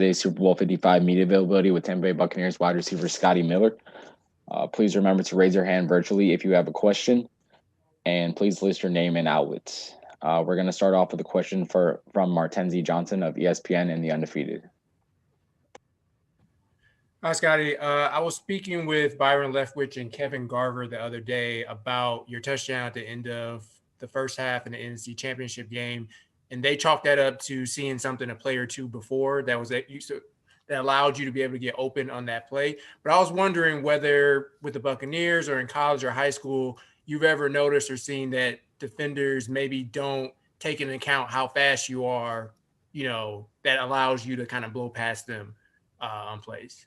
Today's Super Bowl 55 media availability with Tampa Bay Buccaneers wide receiver Scotty Miller. Please remember to raise your hand virtually if you have a question, and please list your name and outlet. We're going to start off with a question from Martenzi Johnson of ESPN and The Undefeated. Hi, Scotty. I was speaking with Byron Leftwich and Kevin Garver the other day about your touchdown at the end of the first half in the NFC Championship game, and they chalked that up to seeing something a play or two before that allowed you to be able to get open on that play. But I was wondering whether with the Buccaneers or in college or high school, you've ever noticed or seen that defenders maybe don't take into account how fast you are, that allows you to kind of blow past them on plays.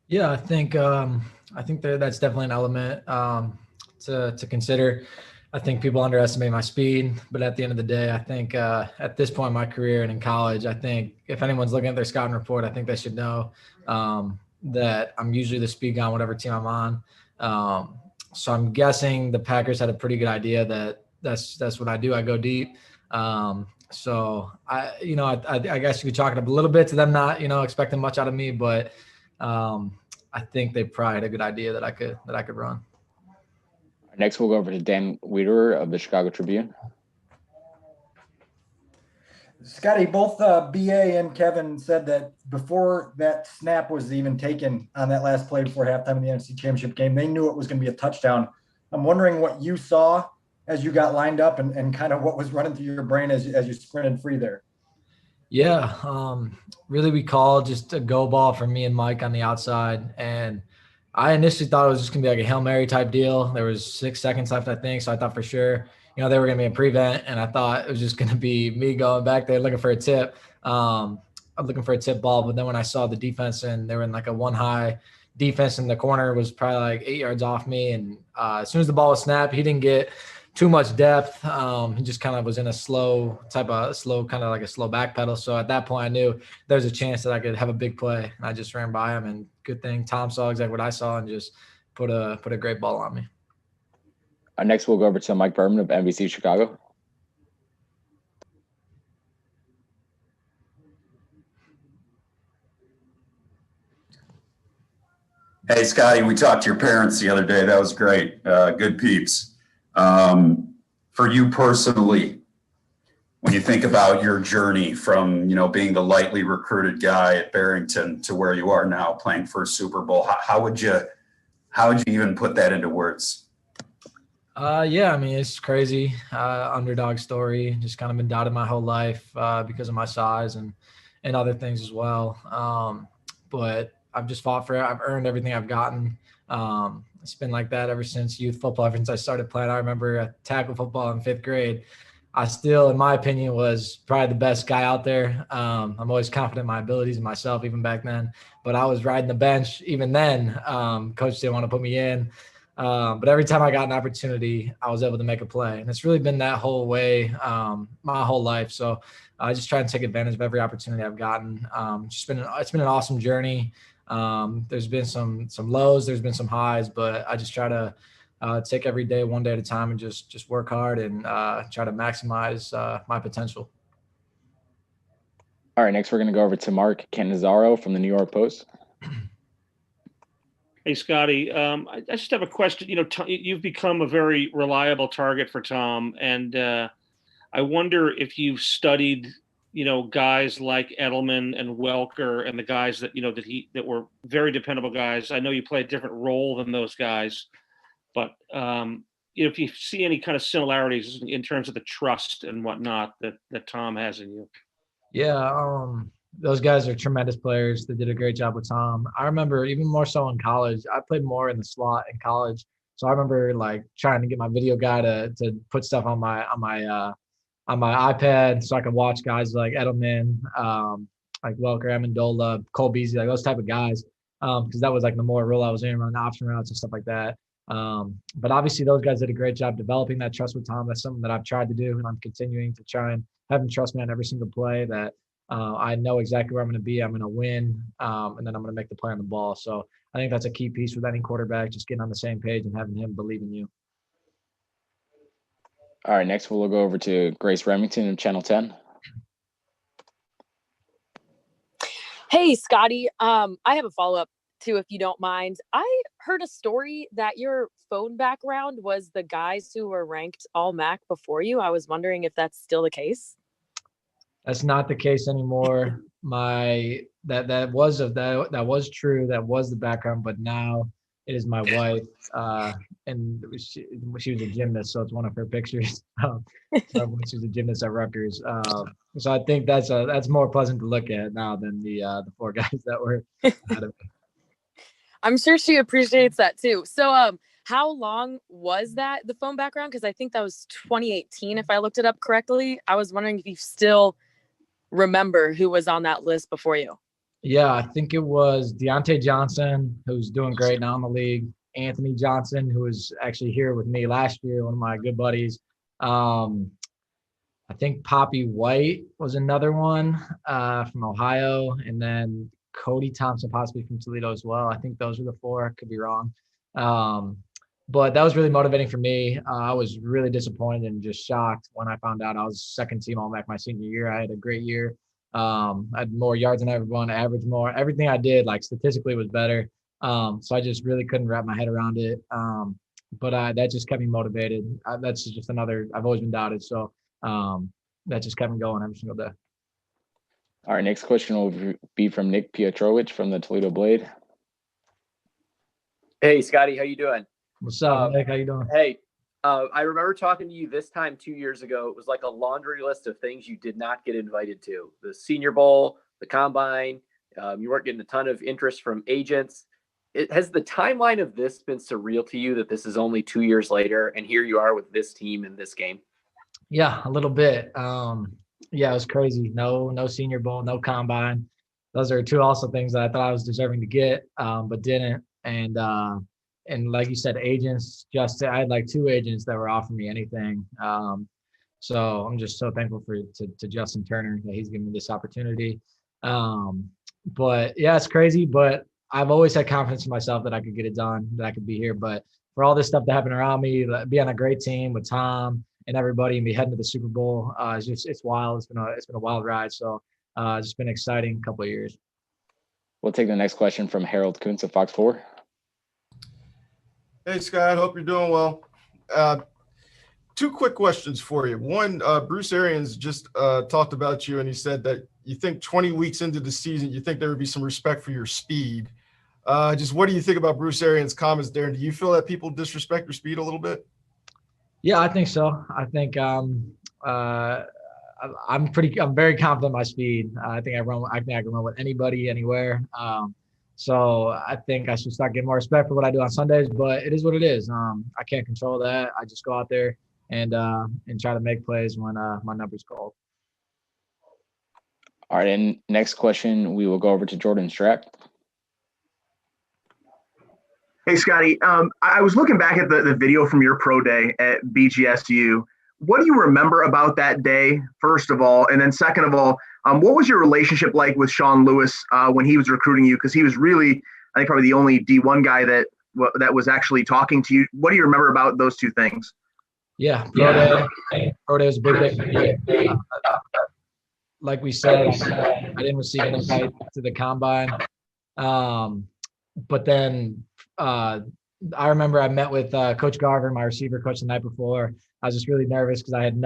Yeah, I think that's definitely an element to consider. I think people underestimate my speed, but at the end of the day, I think at this point in my career and in college, I think if anyone's looking at their scouting report, I think they should know that I'm usually the speed guy on whatever team I'm on. So I'm guessing the Packers had a pretty good idea that that's what I do. I go deep. So I guess you could chalk it up a little bit to them not expecting much out of me, but I think they probably had a good idea that I could run. Next, we'll go over to Dan Wiederer of the Chicago Tribune. Scotty, both BA and Kevin said that before that snap was even taken on that last play before halftime in the NFC Championship game, they knew it was going to be a touchdown. I'm wondering what you saw as you got lined up and kind of what was running through your brain as you sprinted free there. Yeah, really we called just a go ball for me and Mike on the outside. And I initially thought it was just going to be like a Hail Mary type deal. There was 6 seconds left, I think. So I thought for sure, they were going to be a prevent. And I thought it was just going to be me going back there looking for a tip. I'm looking for a tip ball. But then when I saw the defense and they were in like a one high defense in the corner was probably like 8 yards off me. And as soon as the ball was snapped, he didn't get too much depth. He just kind of was in a slow kind of like a slow back pedal. So at that point I knew there's a chance that I could have a big play. And I just ran by him, and good thing Tom saw exactly what I saw and just put a great ball on me. Next, we'll go over to Mike Berman of NBC Chicago. Hey, Scotty, we talked to your parents the other day. That was great. Good peeps. For you personally, when you think about your journey from, being the lightly recruited guy at Barrington to where you are now playing for a Super Bowl, how would you even put that into words? Yeah, I mean, it's crazy. Underdog story, just kind of been doubted my whole life because of my size and other things as well. But I've just fought for it. I've earned everything I've gotten. It's been like that ever since youth football, ever since I started playing. I remember tackle football in 5th grade. I still, in my opinion, was probably the best guy out there. I'm always confident in my abilities and myself, even back then. But I was riding the bench even then. Coach didn't want to put me in. But every time I got an opportunity, I was able to make a play. And it's really been that whole way my whole life. So I just try and take advantage of every opportunity I've gotten. It's been an awesome journey. There's been some lows, there's been some highs, but I just try to take every day one day at a time and just work hard and try to maximize my potential. All right, next we're going to go over to Mark Cannizzaro from the New York Post. Hey, Scotty, I just have a question. You've become a very reliable target for Tom, and I wonder if you've studied guys like Edelman and Welker and the guys that that were very dependable guys. I know you play a different role than those guys, but if you see any kind of similarities in terms of the trust and whatnot that Tom has in you. Yeah, those guys are tremendous players. They did a great job with Tom. I remember even more so in college. I played more in the slot in college, so I remember like trying to get my video guy to put stuff on my iPad so I could watch guys like Edelman, like Welker, Amendola, Cole Beasley, like those type of guys, because that was like the more role I was in, running option routes and stuff like that. But obviously those guys did a great job developing that trust with Tom. That's something that I've tried to do, and I'm continuing to try and have him trust me on every single play that I know exactly where I'm going to be. I'm going to win, and then I'm going to make the play on the ball. So I think that's a key piece with any quarterback, just getting on the same page and having him believe in you. All right, next we'll go over to Grace Remington of Channel 10. Hey, Scotty. I have a follow-up too, if you don't mind. I heard a story that your phone background was the guys who were ranked all MAC before you. I was wondering if that's still the case. That's not the case anymore. That was true. That was the background, but now it is my wife, and she was a gymnast, so it's one of her pictures. When she was a gymnast at Rutgers. So I think that's more pleasant to look at now than the four guys that were ahead of me. I'm sure she appreciates that too. So, how long was that, the phone background? Because I think that was 2018, if I looked it up correctly. I was wondering if you still remember who was on that list before you. Yeah, I think it was Deontay Johnson, who's doing great now in the league. Anthony Johnson, who was actually here with me last year, one of my good buddies. I think Poppy White was another one from Ohio, and then Cody Thompson, possibly from Toledo as well. I think those were the four. Could be wrong. But that was really motivating for me. I was really disappointed and just shocked when I found out I was second team All-MAC my senior year. I had a great year. I had more yards than everyone, averaged more. Everything I did, like statistically, was better. So I just really couldn't wrap my head around it. But that just kept me motivated. That's just another. I've always been doubted, so that just kept me going every single day. All right, next question will be from Nick Pietrowicz from the Toledo Blade. Hey, Scotty, how you doing? What's up, Nick? How you doing? Hey, I remember talking to you this time 2 years ago. It was like a laundry list of things you did not get invited to: the Senior Bowl, the Combine. You weren't getting a ton of interest from agents. Has the timeline of this been surreal to you, that this is only 2 years later and here you are with this team in this game? Yeah, a little bit. Yeah, it was crazy. No Senior Bowl, no Combine. Those are two also things that I thought I was deserving to get, but didn't. And like you said, agents. I had like two agents that were offering me anything. So I'm just so thankful to Justin Turner that he's given me this opportunity. But yeah, it's crazy. But I've always had confidence in myself that I could get it done, that I could be here. But for all this stuff to happen around me, be on a great team with Tom and everybody, and be heading to the Super Bowl, it's wild. It's been a wild ride. So it's just been an exciting couple of years. We'll take the next question from Harold Kuntz of Fox 4. Hey, Scott. Hope you're doing well. Two quick questions for you. One, Bruce Arians just talked about you, and he said that you think 20 weeks into the season, you think there would be some respect for your speed. Just what do you think about Bruce Arians' comments there? And do you feel that people disrespect your speed a little bit? Yeah, I think so. I think I'm very confident in my speed. I think I can run with anybody, anywhere. So I think I should start getting more respect for what I do on Sundays, but it is what it is. I can't control that. I just go out there and try to make plays when my number's called. All right, and next question, we will go over to Jordan Strack. Hey, Scotty. I was looking back at the video from your pro day at BGSU. What do you remember about that day, first of all? And then second of all, what was your relationship like with Sean Lewis when he was recruiting you? Because he was really, I think, probably the only D1 guy that was actually talking to you. What do you remember about those two things? Yeah, pro day was a big day for me. Like we said, I didn't receive an invite to the Combine. But then I remember I met with Coach Garver, my receiver coach, the night before. I was just really nervous because I had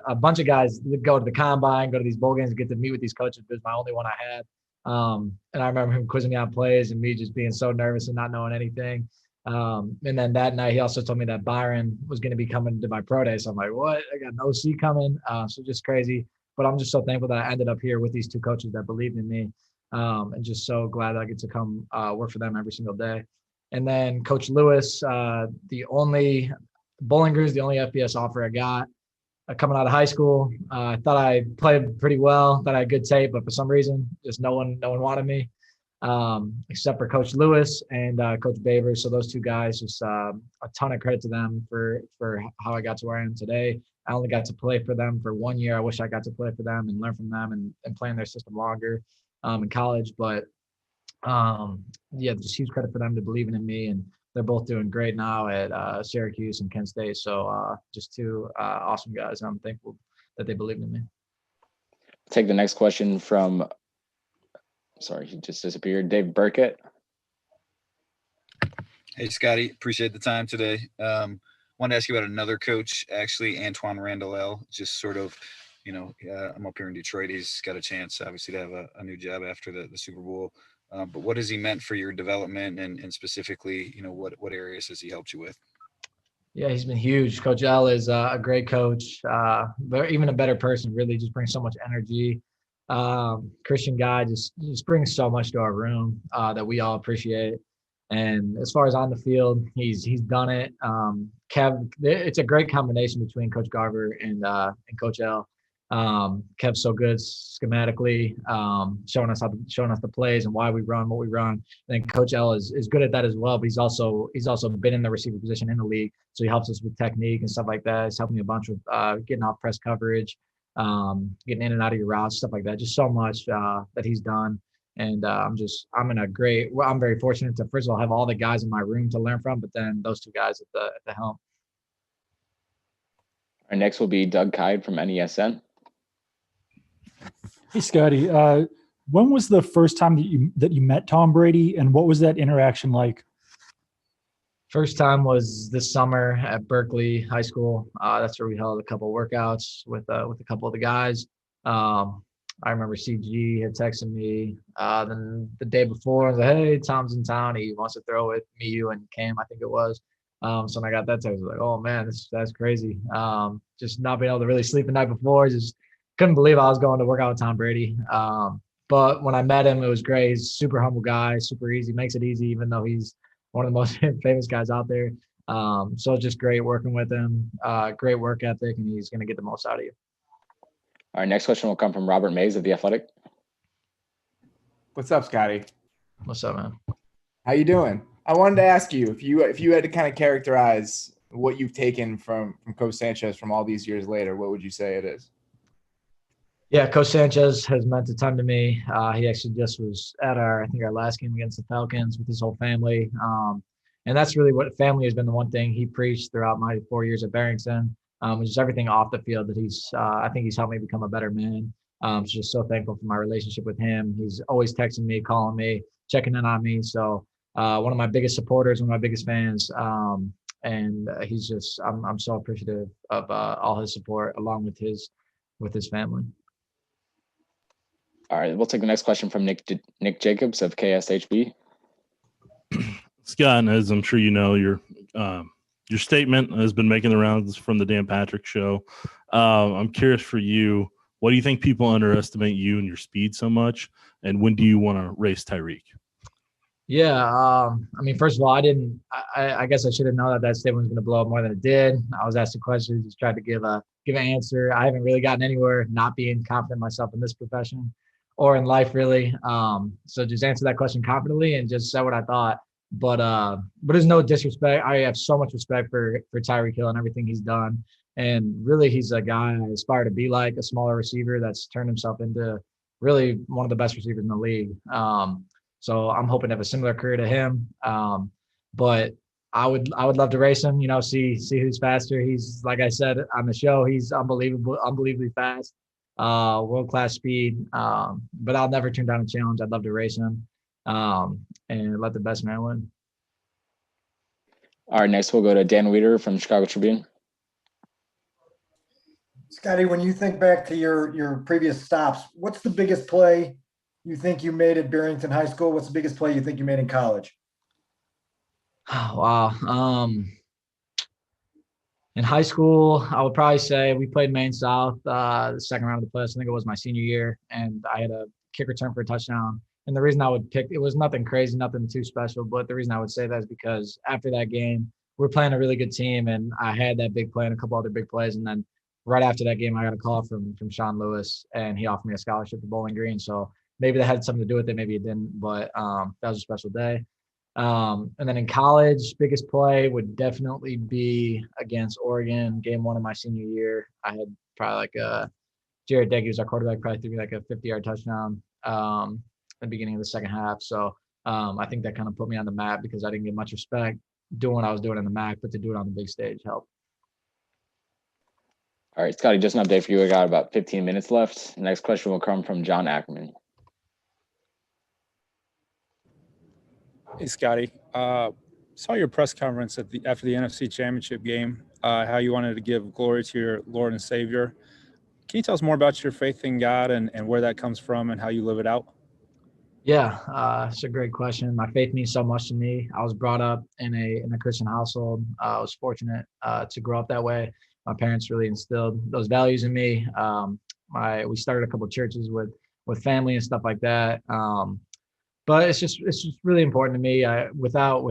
a bunch of guys that go to the Combine, go to these bowl games, and get to meet with these coaches. It was my only one I had. And I remember him quizzing me on plays and me just being so nervous and not knowing anything. And then that night, he also told me that Byron was going to be coming to my pro day. So I'm like, what? I got an OC coming. So just crazy. But I'm just so thankful that I ended up here with these two coaches that believed in me. And just so glad that I get to come work for them every single day. And then Coach Lewis, the only Bowling Green is the only FBS offer I got coming out of high school. I thought I played pretty well, thought I had good tape, but for some reason, just no one wanted me, except for Coach Lewis and Coach Baver. So those two guys, just a ton of credit to them for how I got to where I am today. I only got to play for them for 1 year. I wish I got to play for them and learn from them and play in their system longer in college. But yeah, just huge credit for them to believing in me, and they're both doing great now at Syracuse and Kent State. So just two awesome guys. I'm thankful that they believed in me. Take the next question from Sorry, he just disappeared. Dave Burkett. Hey, Scotty, appreciate the time today. Wanted to ask you about another coach, actually, Antoine Randall. Just sort of, I'm up here in Detroit. He's got a chance, obviously, to have a new job after the Super Bowl. But what has he meant for your development, and specifically, what areas has he helped you with? Yeah, he's been huge. Coach L is a great coach, but even a better person. Really, just brings so much energy. Christian guy just brings so much to our room that we all appreciate. And as far as on the field, he's done it. Kev, it's a great combination between Coach Garver and Coach L. Kev's so good schematically, showing us the plays and why we run what we run. And then Coach L is good at that as well. But he's also been in the receiver position in the league, so he helps us with technique and stuff like that. He's helped me a bunch with getting off press coverage, getting in and out of your routes, stuff like that. Just so much that he's done. And I'm very fortunate to, first of all, have all the guys in my room to learn from, but then those two guys at the helm. Our next will be Doug Kyde from NESN. Hey, Scotty. When was the first time that you met Tom Brady, and what was that interaction like? First time was this summer at Berkeley High School. That's where we held a couple of workouts with a couple of the guys. I remember CG had texted me then the day before and said, "Hey, Tom's in town. He wants to throw with me, you, and Cam, I think it was." So when I got that text, I was like, "Oh man, that's crazy." Just not being able to really sleep the night before, just couldn't believe I was going to work out with Tom Brady. But when I met him, it was great. He's a super humble guy, super easy, makes it easy, even though he's one of the most famous guys out there. So just great working with him, great work ethic, and he's going to get the most out of you. Our next question will come from Robert Mays of The Athletic. What's up, Scotty? What's up, man? How you doing? I wanted to ask you if you had to kind of characterize what you've taken from Coach Sanchez from all these years later, what would you say it is? Yeah, Coach Sanchez has meant a ton to me. He actually just was at our last game against the Falcons with his whole family. And that's really what family has been the one thing he preached throughout my 4 years at Barrington, which is everything off the field that I think he's helped me become a better man. So just so thankful for my relationship with him. He's always texting me, calling me, checking in on me. So one of my biggest supporters, one of my biggest fans. And he's just, I'm so appreciative of all his support along with his family. All right, we'll take the next question from Nick Jacobs of KSHB. Scott, as I'm sure you know, your statement has been making the rounds from the Dan Patrick Show. I'm curious for you, what do you think people underestimate you and your speed so much, and when do you want to race Tyreek? Yeah, I mean, first of all, I guess I should have known that statement was going to blow up more than it did. I was asked a question, just tried to give an answer. I haven't really gotten anywhere not being confident in myself in this profession or in life, really. So just answer that question confidently and just say what I thought. But there's no disrespect. I have so much respect for Tyreek Hill and everything he's done. And really, he's a guy I aspire to be like, a smaller receiver that's turned himself into really one of the best receivers in the league. So I'm hoping to have a similar career to him. But I would love to race him, see who's faster. He's, like I said on the show, he's unbelievably fast, world-class speed. But I'll never turn down a challenge. I'd love to race him and let the best man win. All right, next we'll go to Dan Weeder from Chicago Tribune. Scotty, when you think back to your previous stops, what's the biggest play you think you made at Barrington High School? What's the biggest play you think you made in college? Oh, wow. In high school, I would probably say we played Maine South the second round of the playoffs. I think it was my senior year, and I had a kick return for a touchdown. And the reason I would pick, it was nothing crazy, nothing too special, but the reason I would say that is because after that game, we were playing a really good team, and I had that big play and a couple other big plays. And then right after that game, I got a call from Sean Lewis, and he offered me a scholarship to Bowling Green. So maybe that had something to do with it, maybe it didn't, but that was a special day. And then in college, biggest play would definitely be against Oregon, game one of my senior year. I had probably Jared Deggy was our quarterback, probably threw me like a 50-yard touchdown at the beginning of the second half. So I think that kind of put me on the map because I didn't get much respect doing what I was doing in the MAC, but to do it on the big stage helped. All right, Scotty, just an update for you. I got about 15 minutes left. Next question will come from John Ackerman. Hey, Scotty. Saw your press conference after the NFC Championship game, how you wanted to give glory to your Lord and Savior. Can you tell us more about your faith in God and where that comes from and how you live it out? Yeah, it's a great question. My faith means so much to me. I was brought up in a Christian household. I was fortunate to grow up that way. My parents really instilled those values in me. We started a couple of churches with family and stuff like that. But it's just really important to me. Without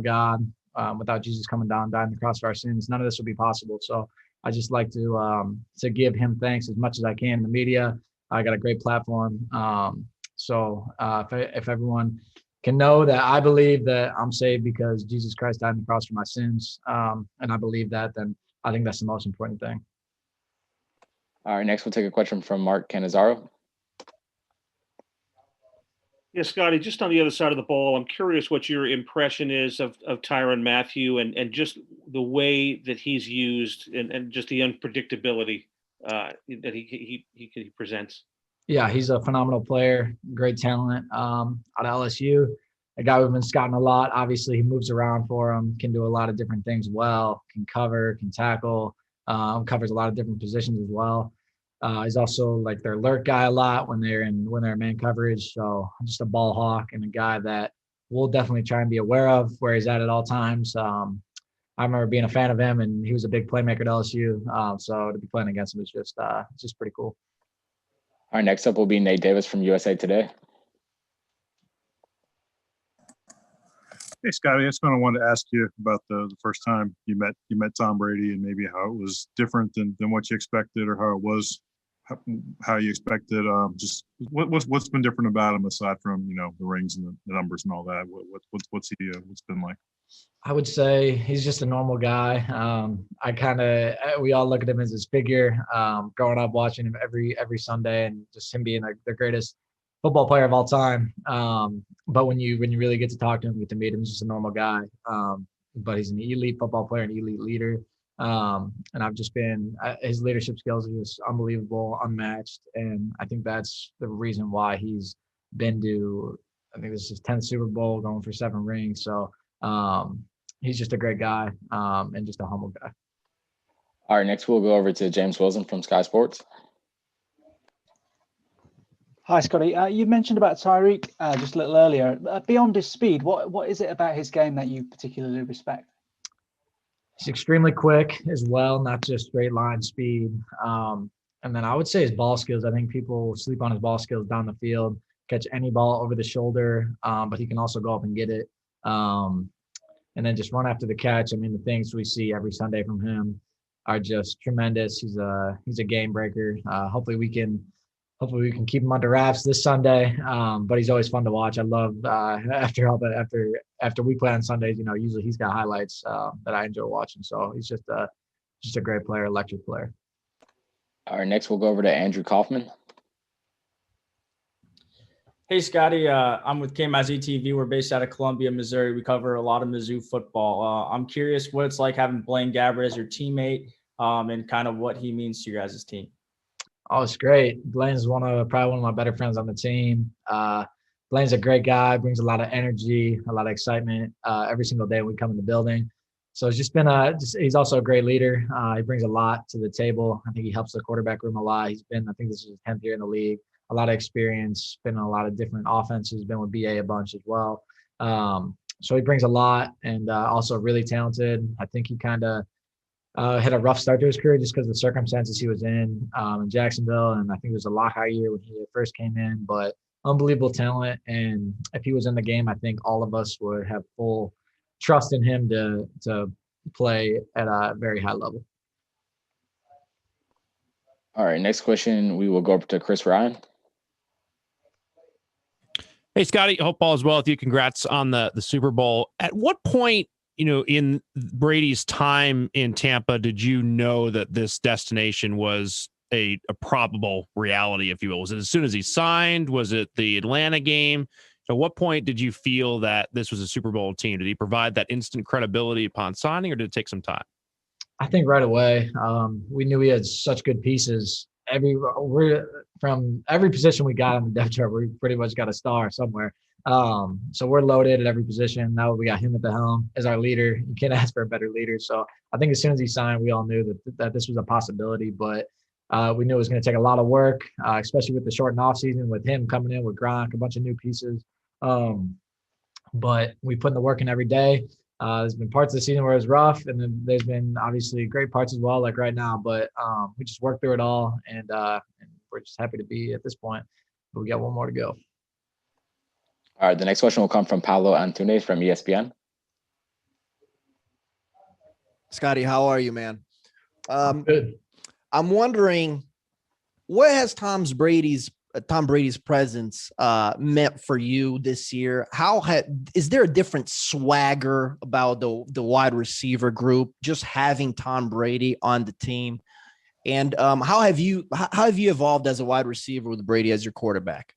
God, without Jesus coming down, dying on the cross for our sins, none of this would be possible. So I just like to give Him thanks as much as I can in the media. I got a great platform. If everyone can know that I believe that I'm saved because Jesus Christ died on the cross for my sins, and I believe that, then I think that's the most important thing. All right, next we'll take a question from Mark Canizaro. Yeah, Scotty, just on the other side of the ball, I'm curious what your impression is of Tyrann Mathieu and just the way that he's used and just the unpredictability that he presents. Yeah, he's a phenomenal player, great talent out of LSU. A guy we've been scouting a lot. Obviously, he moves around for him, can do a lot of different things well, can cover, can tackle, covers a lot of different positions as well. He's also like their alert guy a lot when they're in man coverage. So just a ball hawk and a guy that we'll definitely try and be aware of where he's at all times. I remember being a fan of him, and he was a big playmaker at LSU. So to be playing against him is just pretty cool. All right, next up will be Nate Davis from USA Today. Hey, Scotty, I just kind of wanted to ask you about the first time you met Tom Brady and maybe how it was different than what you expected, or how it was, how you expected. Just what's been different about him aside from the rings and the numbers and all that. What's been like? I would say he's just a normal guy. We all look at him as his figure. Growing up watching him every Sunday, and just him being the greatest football player of all time. But when you really get to talk to him, get to meet him, he's just a normal guy. But he's an elite football player, an elite leader. And I've just been his leadership skills are just unbelievable, unmatched, and I think that's the reason why he's been to, I think this is his 10th Super Bowl, going for 7 rings. So he's just a great guy, and just a humble guy. All right, next we'll go over to James Wilson from Sky Sports. Hi, Scotty. You mentioned about Tyreek just a little earlier. Beyond his speed, what is it about his game that you particularly respect? He's extremely quick as well, not just straight line speed. And then I would say his ball skills. I think people sleep on his ball skills down the field, catch any ball over the shoulder, but he can also go up and get it. And then just run after the catch. I mean, the things we see every Sunday from him are just tremendous. He's a game breaker. Hopefully we can keep him under wraps this Sunday. But he's always fun to watch. I love after we play on Sundays, usually he's got highlights that I enjoy watching. So he's just a great player, electric player. All right, next we'll go over to Andrew Kaufman. Hey, Scotty. I'm with KMIZ TV. We're based out of Columbia, Missouri. We cover a lot of Mizzou football. I'm curious what it's like having Blaine Gabbert as your teammate, and kind of what he means to your guys' team. Oh, it's great. Blaine's probably one of my better friends on the team. Blaine's a great guy, brings a lot of energy, a lot of excitement every single day when we come in the building. So it's just been he's also a great leader. He brings a lot to the table. I think he helps the quarterback room a lot. I think this is his 10th year in the league. A lot of experience, been in a lot of different offenses, been with BA a bunch as well. So he brings a lot, and also really talented. I think he kind of had a rough start to his career just because of the circumstances he was in Jacksonville. And I think it was a lockout year when he first came in, but unbelievable talent. And if he was in the game, I think all of us would have full trust in him to play at a very high level. All right, next question, we will go up to Chris Ryan. Hey, Scotty, hope all is well with you. Congrats on the Super Bowl. At what point, in Brady's time in Tampa, did you know that this destination was a probable reality, if you will? Was it as soon as he signed? Was it the Atlanta game? So at what point did you feel that this was a Super Bowl team? Did he provide that instant credibility upon signing, or did it take some time? I think right away. We knew we had such good pieces. From every position we got on the depth chart, we pretty much got a star somewhere. So we're loaded at every position. Now we got him at the helm as our leader. You can't ask for a better leader. So I think as soon as he signed, we all knew that this was a possibility, but we knew it was going to take a lot of work, especially with the shortened offseason, with him coming in with Gronk, a bunch of new pieces. But we put in the work in every day. There's been parts of the season where it was rough, and then there's been obviously great parts as well, like right now. But we just worked through it all, and we're just happy to be at this point. But we got one more to go. All right, the next question will come from Paulo Antunes from ESPN. Scotty, how are you, man? Good. I'm wondering, what has Tom Brady's presence meant for you this year? Is there a different swagger about the wide receiver group just having Tom Brady on the team? And how have you evolved as a wide receiver with Brady as your quarterback?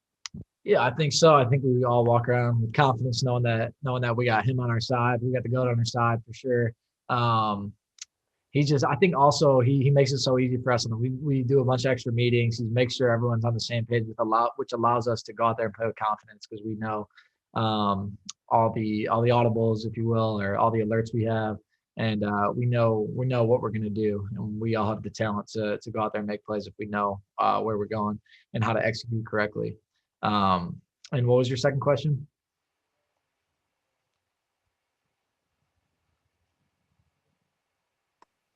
Yeah, I think so. I think we all walk around with confidence, knowing that we got him on our side. We got the GOAT on our side for sure. I think also he makes it so easy for us. And we do a bunch of extra meetings. He makes sure everyone's on the same page which allows us to go out there and play with confidence, because we know all the audibles, if you will, or all the alerts we have. And we know what we're going to do. And we all have the talent to go out there and make plays if we know where we're going and how to execute correctly. And what was your second question?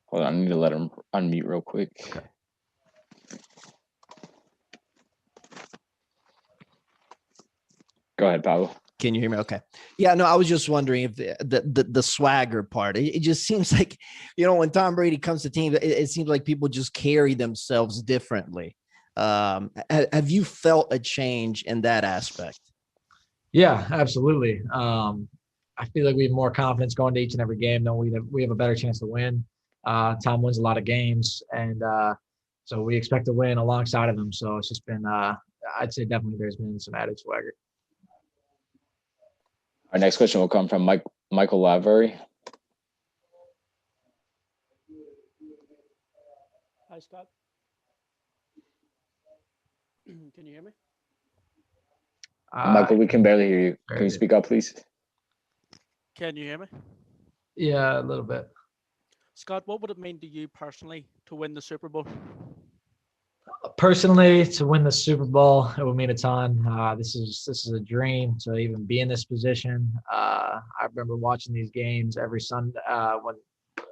Hold on, I need to let him unmute real quick. Okay. Go ahead, Paulo. Can you hear me? Okay. Yeah, no, I was just wondering if the swagger part, it just seems like, when Tom Brady comes to team, it seems like people just carry themselves differently. Have you felt a change in that aspect? Yeah, absolutely. I feel like we have more confidence going to each and every game. We have a better chance to win. Tom wins a lot of games, and so we expect to win alongside of him. So it's just been, I'd say definitely there's been some added swagger. Our next question will come from Michael Lavery. Hi, Scott. Can you hear me? Michael, we can barely hear you. Can you speak up, please? Can you hear me? Yeah, a little bit. Scott, what would it mean to you personally to win the Super Bowl? Personally, to win the Super Bowl, it would mean a ton. This is a dream to even be in this position. I remember watching these games every Sunday,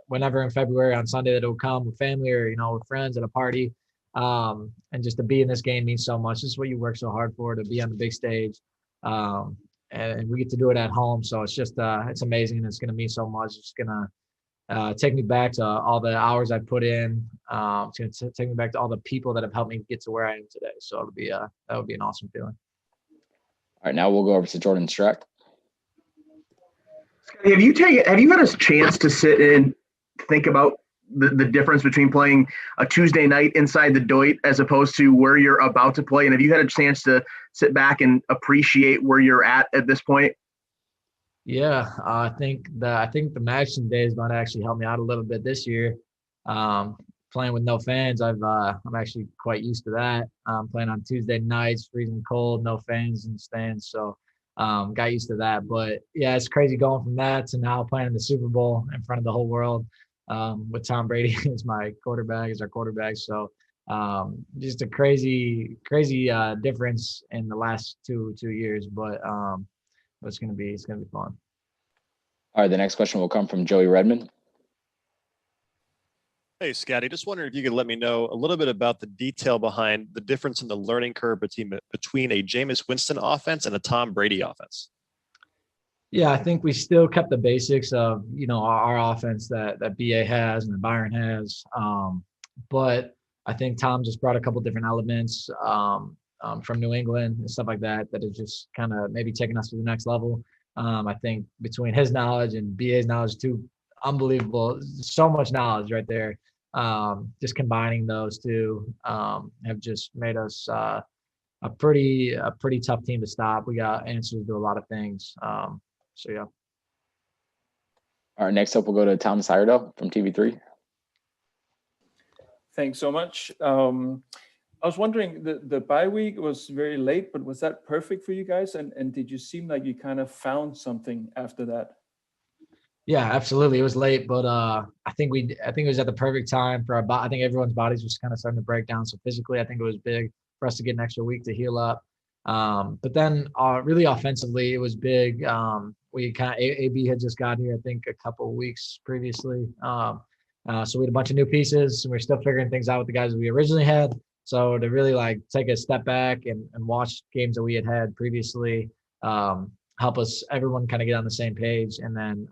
whenever in February on Sunday that it would come with family or with friends at a party. And just to be in this game means so much. This is what you work so hard for, to be on the big stage. And we get to do it at home. So it's just, it's amazing. And it's going to mean so much. It's going to take me back to all the hours I put in. It's going to take me back to all the people that have helped me get to where I am today. So that would be an awesome feeling. All right, now we'll go over to Jordan Strack. Have you had a chance to sit and think about the difference between playing a Tuesday night inside the Doit as opposed to where you're about to play? And have you had a chance to sit back and appreciate where you're at this point? Yeah, I think the Madison days might actually help me out a little bit this year. Playing with no fans, I'm actually quite used to that. Playing on Tuesday nights, freezing cold, no fans in the stands, so got used to that. But yeah, it's crazy going from that to now playing in the Super Bowl in front of the whole world with Tom Brady as our quarterback. So just a crazy difference in the last two years, but it's gonna be fun. All right, the next question will come from Joey Redmond. Hey, Scotty, just wondering if you could let me know a little bit about the detail behind the difference in the learning curve between a Jameis Winston offense and a Tom Brady offense. Yeah, I think we still kept the basics of, our offense that BA has and that Byron has. But I think Tom just brought a couple different elements from New England and stuff like that have just kind of maybe taken us to the next level. I think between his knowledge and BA's knowledge too, unbelievable, so much knowledge right there. Just combining those two have just made us a pretty tough team to stop. We got answers to a lot of things. So yeah. All right, next up we'll go to Thomas Heyerdahl from TV3. Thanks so much. I was wondering, the bye week was very late, but was that perfect for you guys? And did you seem like you kind of found something after that? Yeah, absolutely. It was late, but I think it was at the perfect time for I think everyone's bodies was kind of starting to break down. So physically, I think it was big for us to get an extra week to heal up. But then really offensively, it was big. We kind of AB had just got here, I think, a couple of weeks previously. So we had a bunch of new pieces, and we're still figuring things out with the guys that we originally had. So to really like take a step back and watch games that we had previously, help us everyone kind of get on the same page. And then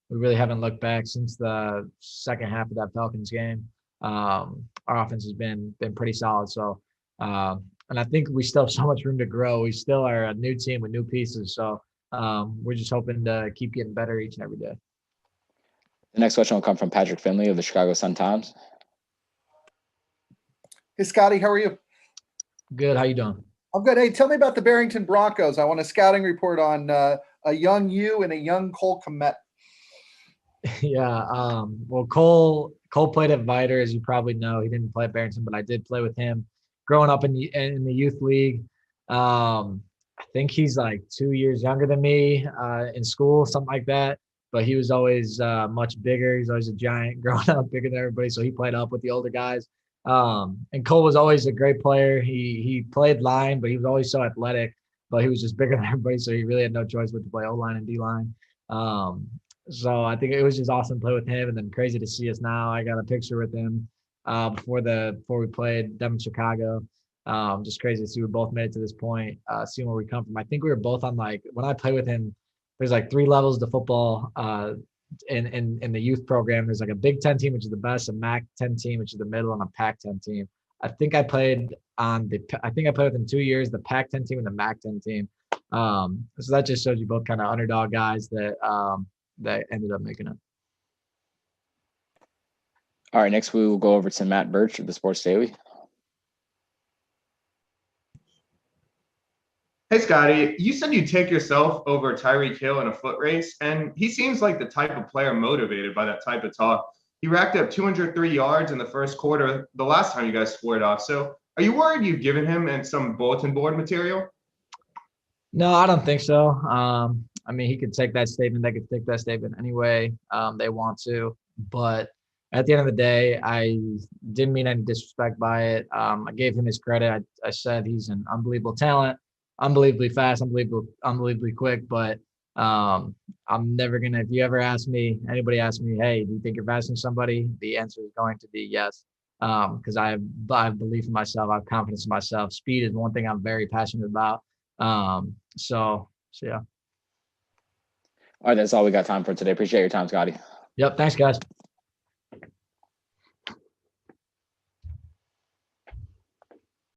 we really haven't looked back since the second half of that Falcons game. Our offense has been pretty solid. So and I think we still have so much room to grow. We still are a new team with new pieces. So we're just hoping to keep getting better each and every day. The next question will come from Patrick Finley of the Chicago Sun-Times. Hey, Scotty, how are you? Good. How you doing? I'm good. Hey, tell me about the Barrington Broncos. I want a scouting report on a young you and a young Cole Kmet. Yeah. Well, Cole played at Viter, as you probably know. He didn't play at Barrington, but I did play with him growing up in the youth league. I think he's like 2 years younger than me in school, something like that. But he was always much bigger. He's always a giant growing up, bigger than everybody. So he played up with the older guys. And Cole was always a great player. He played line, but he was always so athletic. But he was just bigger than everybody, so he really had no choice but to play O-line and D-line. So I think it was just awesome to play with him, and then crazy to see us now. I got a picture with him before we played them in Chicago. Just crazy to see we both made it to this point, seeing where we come from. I think we were both on when I played with him, there's like 3 levels to football. In the youth program, there's like a Big Ten team, which is the best, a MAC-10 team, which is the middle, and a Pac-10 team. I think I played with him 2 years, the Pac-10 team and the MAC-10 team. So that just shows you both kind of underdog guys that ended up making it. All right, next we will go over to Matt Birch of the Sports Daily. Hey, Scotty, you said you'd take yourself over Tyreek Hill in a foot race, and he seems like the type of player motivated by that type of talk. He racked up 203 yards in the first quarter the last time you guys squared off. So are you worried you've given him and some bulletin board material? No, I don't think so. I mean, he could take that statement. They could take that statement anyway they want to. But at the end of the day, I didn't mean any disrespect by it. I gave him his credit. I said he's an unbelievable talent, unbelievably fast, unbelievably quick. But I'm never going to, if you ever anybody ask me, hey, do you think you're faster than somebody? The answer is going to be yes. Because I have belief in myself. I have confidence in myself. Speed is one thing I'm very passionate about. So yeah. All right, that's all we got time for today. Appreciate your time, Scotty. Yep. Thanks, guys.